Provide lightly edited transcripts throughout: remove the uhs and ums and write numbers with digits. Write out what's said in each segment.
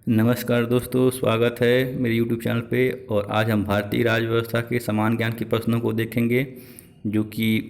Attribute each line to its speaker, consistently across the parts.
Speaker 1: नमस्कार दोस्तों, स्वागत है मेरे YouTube चैनल पे। और आज हम भारतीय राज्य व्यवस्था के समान ज्ञान के प्रश्नों को देखेंगे, जो कि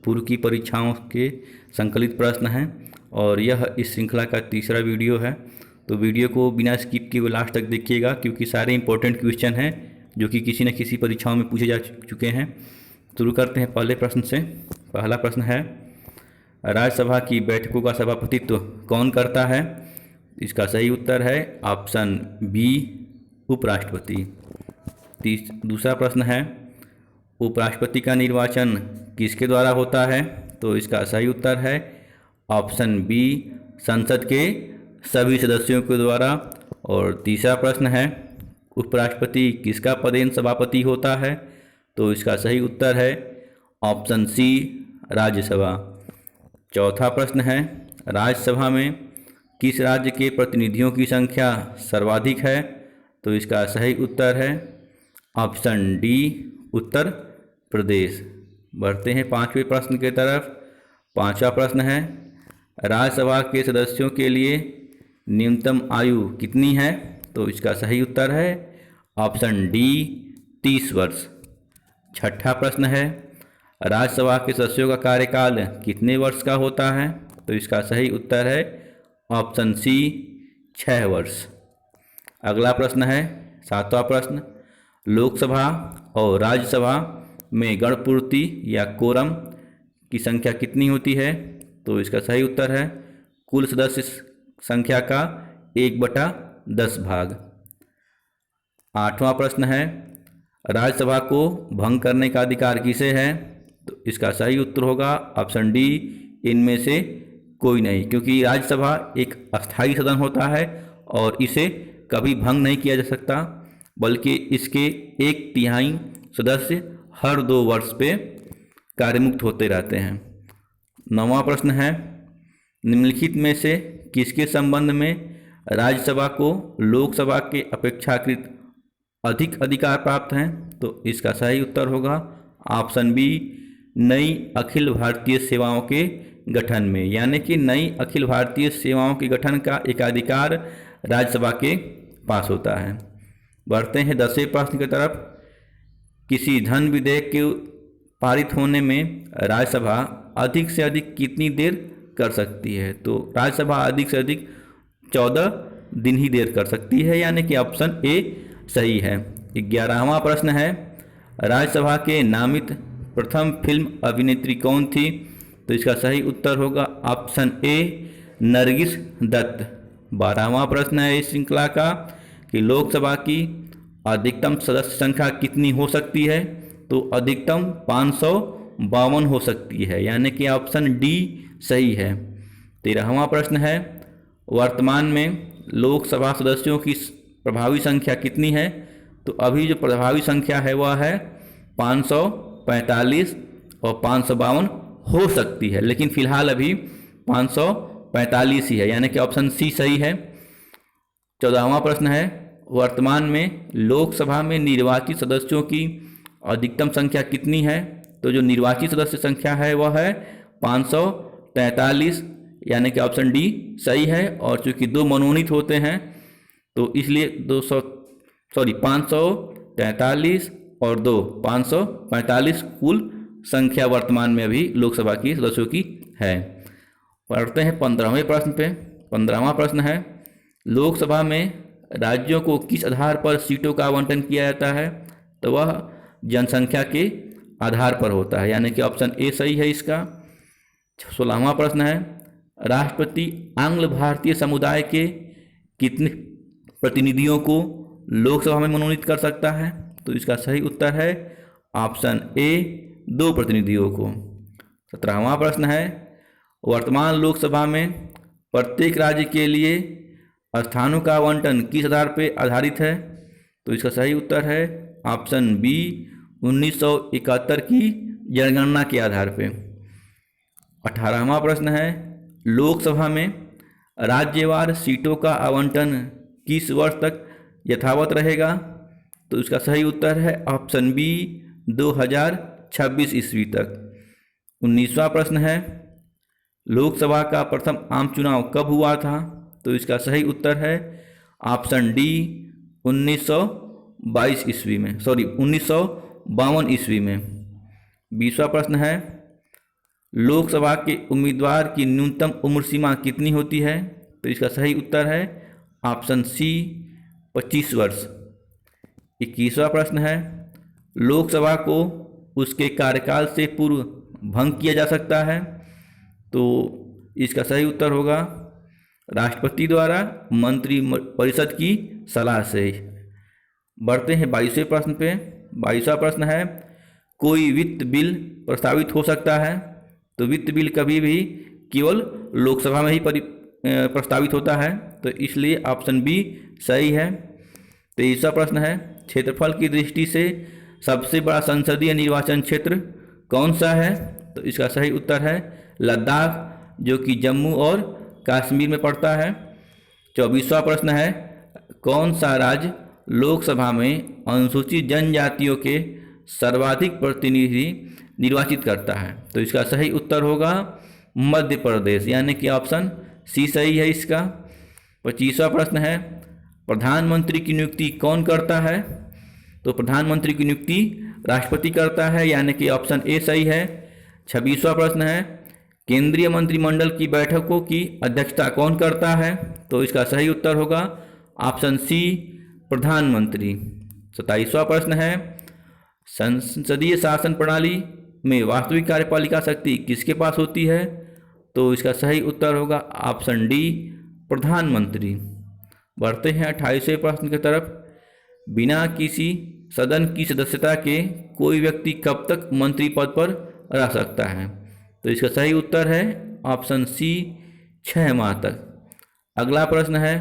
Speaker 1: पूर्व की परीक्षाओं के संकलित प्रश्न हैं। और यह इस श्रृंखला का तीसरा वीडियो है, तो वीडियो को बिना स्किप किए लास्ट तक देखिएगा, क्योंकि सारे इंपॉर्टेंट क्वेश्चन हैं जो कि किसी न किसी परीक्षाओं में पूछे जा चुके हैं। शुरू करते हैं पहले प्रश्न से। पहला प्रश्न है, राज्यसभा की बैठकों का सभापतित्व कौन करता है? इसका सही उत्तर है ऑप्शन बी, उपराष्ट्रपति। दूसरा प्रश्न है, उपराष्ट्रपति का निर्वाचन किसके द्वारा होता है? तो इसका सही उत्तर है ऑप्शन बी, संसद के सभी सदस्यों के द्वारा। और तीसरा प्रश्न है, उपराष्ट्रपति किसका पदेन सभापति होता है? तो इसका सही उत्तर है ऑप्शन सी, राज्यसभा। चौथा प्रश्न है, राज्यसभा में किस राज्य के प्रतिनिधियों की संख्या सर्वाधिक है? तो इसका सही उत्तर है ऑप्शन डी, उत्तर प्रदेश। बढ़ते हैं पांचवें प्रश्न की तरफ। पांचवा प्रश्न है, राज्यसभा के सदस्यों के लिए न्यूनतम आयु कितनी है? तो इसका सही उत्तर है ऑप्शन डी, 30 वर्ष। छठा प्रश्न है, राज्यसभा के सदस्यों का कार्यकाल कितने वर्ष का होता है? तो इसका सही उत्तर है ऑप्शन सी, 6 वर्ष। अगला प्रश्न है सातवां प्रश्न, लोकसभा और राज्यसभा में गणपूर्ति या कोरम की संख्या कितनी होती है? तो इसका सही उत्तर है कुल सदस्य संख्या का 1/10 भाग। आठवां प्रश्न है, राज्यसभा को भंग करने का अधिकार किसे है? तो इसका सही उत्तर होगा ऑप्शन डी, इनमें से कोई नहीं, क्योंकि राज्यसभा एक अस्थायी सदन होता है और इसे कभी भंग नहीं किया जा सकता, बल्कि इसके 1/3 सदस्य हर 2 वर्ष पे कार्यमुक्त होते रहते हैं। नौवां प्रश्न है, निम्नलिखित में से किसके संबंध में राज्यसभा को लोकसभा के अपेक्षाकृत अधिक अधिकार प्राप्त हैं? तो इसका सही उत्तर होगा ऑप्शन बी, नई अखिल भारतीय सेवाओं के गठन में। यानी कि नई अखिल भारतीय सेवाओं के गठन का एकाधिकार राज्यसभा के पास होता है। बढ़ते हैं 10वें प्रश्न की तरफ। किसी धन विधेयक के पारित होने में राज्यसभा अधिक से अधिक कितनी देर कर सकती है? तो राज्यसभा अधिक से अधिक 14 दिन ही देर कर सकती है, यानी कि ऑप्शन ए सही है। 11वां प्रश्न है, राज्यसभा के नामित प्रथम फिल्म अभिनेत्री कौन थी? तो इसका सही उत्तर होगा ऑप्शन ए, नरगिस दत्त। 12वां प्रश्न है इस श्रृंखला का कि लोकसभा की अधिकतम सदस्य संख्या कितनी हो सकती है? तो अधिकतम 552 हो सकती है, यानी कि ऑप्शन डी सही है। 13वां प्रश्न है, वर्तमान में लोकसभा सदस्यों की प्रभावी संख्या कितनी है? तो अभी जो प्रभावी संख्या है वह है 545 और 552 हो सकती है, लेकिन फिलहाल अभी 545 ही है, यानी कि ऑप्शन सी सही है। 14वां प्रश्न है, वर्तमान में लोकसभा में निर्वाचित सदस्यों की अधिकतम संख्या कितनी है? तो जो निर्वाचित सदस्य संख्या है वह है 543, यानी कि ऑप्शन डी सही है। और चूंकि 2 मनोनीत होते हैं तो इसलिए 543 और 2 545 कुल संख्या वर्तमान में अभी लोकसभा की सदस्यों की है। पढ़ते हैं 15वें प्रश्न पे। 15वां प्रश्न है, लोकसभा में राज्यों को किस आधार पर सीटों का आवंटन किया जाता है? तो वह जनसंख्या के आधार पर होता है, यानी कि ऑप्शन ए सही है इसका। 16वां प्रश्न है, राष्ट्रपति आंग्ल भारतीय समुदाय के कितने प्रतिनिधियों को लोकसभा में मनोनीत कर सकता है? तो इसका सही उत्तर है ऑप्शन ए, 2 प्रतिनिधियों को। 17वां प्रश्न है, वर्तमान लोकसभा में प्रत्येक राज्य के लिए स्थानों का आवंटन किस आधार पर आधारित है? तो इसका सही उत्तर है ऑप्शन बी, 1971 की जनगणना के आधार पर। 18वां प्रश्न है, लोकसभा में राज्यवार सीटों का आवंटन किस वर्ष तक यथावत रहेगा? तो इसका सही उत्तर है ऑप्शन बी, 2026 ईस्वी तक। 19वां प्रश्न है, लोकसभा का प्रथम आम चुनाव कब हुआ था? तो इसका सही उत्तर है ऑप्शन डी 1922 ईस्वी में, 1952 ईस्वी में। 20वां प्रश्न है, लोकसभा के उम्मीदवार की न्यूनतम उम्र सीमा कितनी होती है? तो इसका सही उत्तर है ऑप्शन सी 25 वर्ष। 21वां प्रश्न है, लोकसभा को उसके कार्यकाल से पूर्व भंग किया जा सकता है? तो इसका सही उत्तर होगा राष्ट्रपति द्वारा मंत्री परिषद की सलाह से। बढ़ते हैं 22वें प्रश्न पे। 22वां प्रश्न है, कोई वित्त बिल प्रस्तावित हो सकता है? तो वित्त बिल कभी भी केवल लोकसभा में ही प्रस्तावित होता है, तो इसलिए ऑप्शन बी सही है। 23वां प्रश्न है, क्षेत्रफल की दृष्टि से सबसे बड़ा संसदीय निर्वाचन क्षेत्र कौन सा है? तो इसका सही उत्तर है लद्दाख, जो कि जम्मू और कश्मीर में पड़ता है। 24वां प्रश्न है, कौन सा राज्य लोकसभा में अनुसूचित जनजातियों के सर्वाधिक प्रतिनिधि निर्वाचित करता है? तो इसका सही उत्तर होगा मध्य प्रदेश, यानी कि ऑप्शन सी सही है इसका। 25वां प्रश्न है, प्रधानमंत्री की नियुक्ति कौन करता है? तो प्रधानमंत्री की नियुक्ति राष्ट्रपति करता है, यानी कि ऑप्शन ए सही है। 26वां प्रश्न है, केंद्रीय मंत्रिमंडल की बैठकों की अध्यक्षता कौन करता है? तो इसका सही उत्तर होगा ऑप्शन सी प्रधानमंत्री। 27वां प्रश्न है, संसदीय शासन प्रणाली में वास्तविक कार्यपालिका शक्ति किसके पास होती है? तो इसका सही उत्तर होगा ऑप्शन डी प्रधानमंत्री। बढ़ते हैं 28वें प्रश्न की तरफ। बिना किसी सदन की सदस्यता के कोई व्यक्ति कब तक मंत्री पद पर रह सकता है? तो इसका सही उत्तर है ऑप्शन सी 6 माह तक। अगला प्रश्न है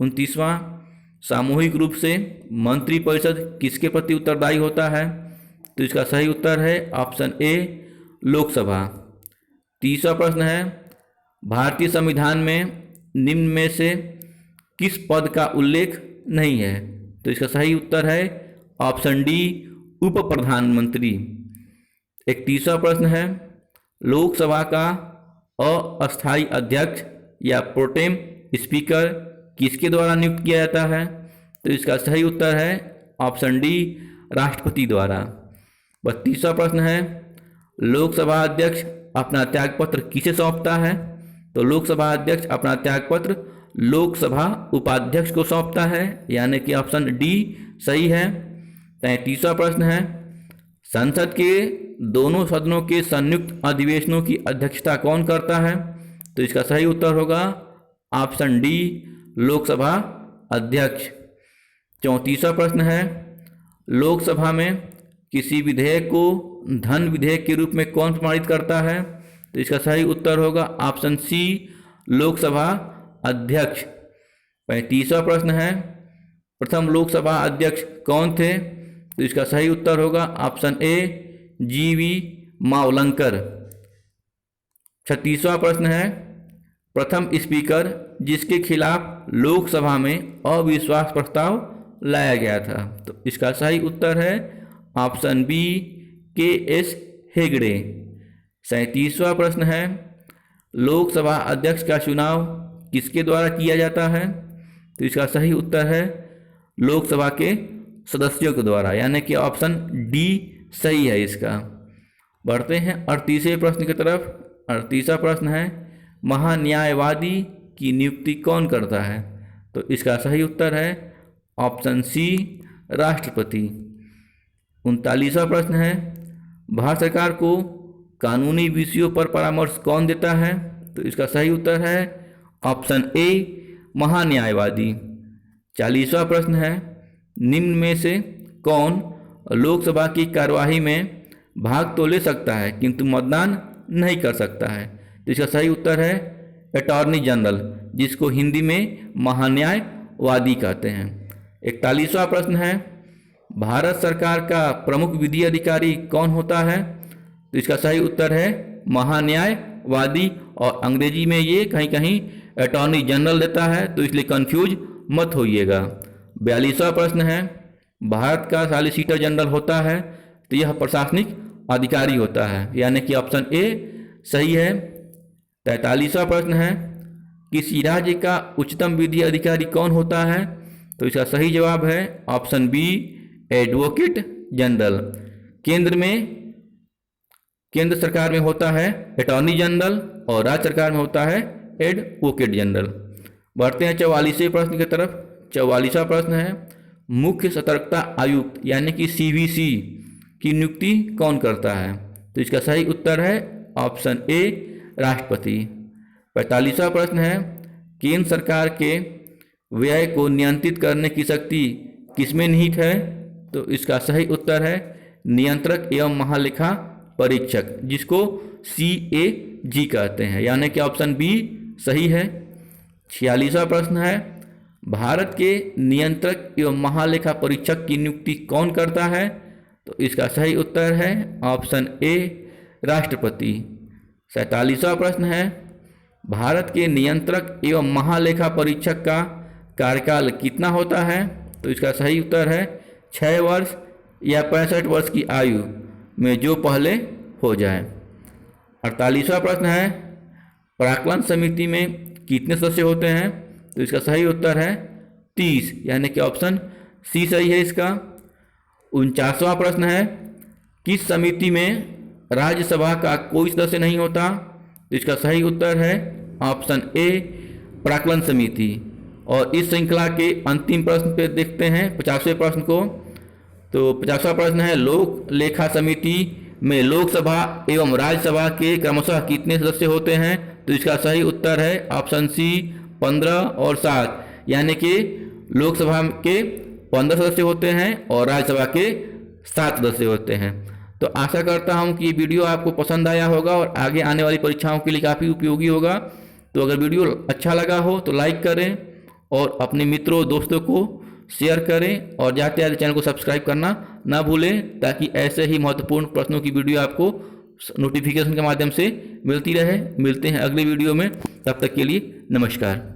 Speaker 1: 29वां, सामूहिक रूप से मंत्री परिषद किसके प्रति उत्तरदायी होता है? तो इसका सही उत्तर है ऑप्शन ए लोकसभा। 30वां प्रश्न है, भारतीय संविधान में निम्न में से किस पद का उल्लेख नहीं है? तो इसका सही उत्तर है ऑप्शन डी उप प्रधानमंत्री। 31वां प्रश्न है, लोकसभा का अस्थायी अध्यक्ष या प्रोटेम स्पीकर किसके द्वारा नियुक्त किया जाता है? तो इसका सही उत्तर है ऑप्शन डी राष्ट्रपति द्वारा। 32वां प्रश्न है, लोकसभा अध्यक्ष अपना त्यागपत्र किसे सौंपता है? तो लोकसभा अध्यक्ष अपना त्यागपत्र लोकसभा उपाध्यक्ष को सौंपता है, यानी कि ऑप्शन डी सही है। 33वां प्रश्न है, संसद के दोनों सदनों के संयुक्त अधिवेशनों की अध्यक्षता कौन करता है? तो इसका सही उत्तर होगा ऑप्शन डी लोकसभा अध्यक्ष। 34वां प्रश्न है, लोकसभा में किसी विधेयक को धन विधेयक के रूप में कौन प्रमाणित करता है? तो इसका सही उत्तर होगा ऑप्शन सी लोकसभा अध्यक्ष। 35वां प्रश्न है, प्रथम लोकसभा अध्यक्ष कौन थे? तो इसका सही उत्तर होगा ऑप्शन ए जीवी मावलंकर। 36वां प्रश्न है, प्रथम स्पीकर जिसके खिलाफ लोकसभा में अविश्वास प्रस्ताव लाया गया था? तो इसका सही उत्तर है ऑप्शन बी के एस हेगड़े। 37वां प्रश्न है, लोकसभा अध्यक्ष का चुनाव किसके द्वारा किया जाता है? तो इसका सही उत्तर है लोकसभा के सदस्यों के द्वारा, यानी कि ऑप्शन डी सही है इसका। बढ़ते हैं 38वें प्रश्न की तरफ। 38वां प्रश्न है, महान्यायवादी की नियुक्ति कौन करता है? तो इसका सही उत्तर है ऑप्शन सी राष्ट्रपति। 39वां प्रश्न है, भारत सरकार को कानूनी विषयों पर परामर्श कौन देता है? तो इसका सही उत्तर है ऑप्शन ए महान्यायवादी। 40वां प्रश्न है, निम्न में से कौन लोकसभा की कार्यवाही में भाग तो ले सकता है किंतु मतदान नहीं कर सकता है? तो इसका सही उत्तर है अटॉर्नी जनरल, जिसको हिंदी में महान्यायवादी कहते हैं। 41वां प्रश्न है, भारत सरकार का प्रमुख विधि अधिकारी कौन होता है? तो इसका सही उत्तर है महान्यायवादी, और अंग्रेजी में ये कहीं कहीं अटॉर्नी जनरल देता है, तो इसलिए कंफ्यूज मत होइएगा। 42वां प्रश्न है, भारत का सॉलिसिटर जनरल होता है, तो यह प्रशासनिक अधिकारी होता है, यानी कि ऑप्शन ए सही है। 43वां प्रश्न है, किसी राज्य का उच्चतम विधि अधिकारी कौन होता है? तो इसका सही जवाब है ऑप्शन बी एडवोकेट जनरल। केंद्र सरकार में होता है अटॉर्नी जनरल और राज्य सरकार में होता है एडवोकेट जनरल। बढ़ते हैं 44वें प्रश्न की तरफ। 44वां प्रश्न है मुख्य सतर्कता आयुक्त यानी कि सीवीसी की नियुक्ति कौन करता है? तो इसका सही उत्तर है ऑप्शन ए राष्ट्रपति। 45वां प्रश्न है केंद्र सरकार के व्यय को नियंत्रित करने की शक्ति किसमें निहित है? तो इसका सही उत्तर है नियंत्रक एवं महालेखा परीक्षक, जिसको CAG कहते हैं, यानी कि ऑप्शन बी सही है। 46वां प्रश्न है भारत के नियंत्रक एवं महालेखा परीक्षक की नियुक्ति कौन करता है? तो इसका सही उत्तर है ऑप्शन ए राष्ट्रपति। 47वां प्रश्न है भारत के नियंत्रक एवं महालेखा परीक्षक का कार्यकाल कितना होता है? तो इसका सही उत्तर है 6 वर्ष या 65 वर्ष की आयु में जो पहले हो जाए। 48वां प्रश्न है प्राक्कलन समिति में कितने सदस्य होते हैं? तो इसका सही उत्तर है 30, यानी कि ऑप्शन सी सही है इसका। 49वां प्रश्न है किस समिति में राज्यसभा का कोई सदस्य नहीं होता? तो इसका सही उत्तर है ऑप्शन ए प्राक्कलन समिति। और इस श्रृंखला के अंतिम प्रश्न पे देखते हैं 50वें प्रश्न को। तो 50वां प्रश्न है लोक लेखा समिति में लोकसभा एवं राज्यसभा के क्रमशः कितने सदस्य होते हैं? तो इसका सही उत्तर है ऑप्शन सी 15 और 7, यानी कि लोकसभा के 15 सदस्य होते हैं और राज्यसभा के 7 सदस्य होते हैं। तो आशा करता हूं कि ये वीडियो आपको पसंद आया होगा और आगे आने वाली परीक्षाओं के लिए काफ़ी उपयोगी होगा। तो अगर वीडियो अच्छा लगा हो तो लाइक करें और अपने मित्रों दोस्तों को शेयर करें और जाते जाते चैनल को सब्सक्राइब करना ना भूलें, ताकि ऐसे ही महत्वपूर्ण प्रश्नों की वीडियो आपको नोटिफिकेशन के माध्यम से मिलती रहे। मिलते हैं अगले वीडियो में, तब तक के लिए नमस्कार।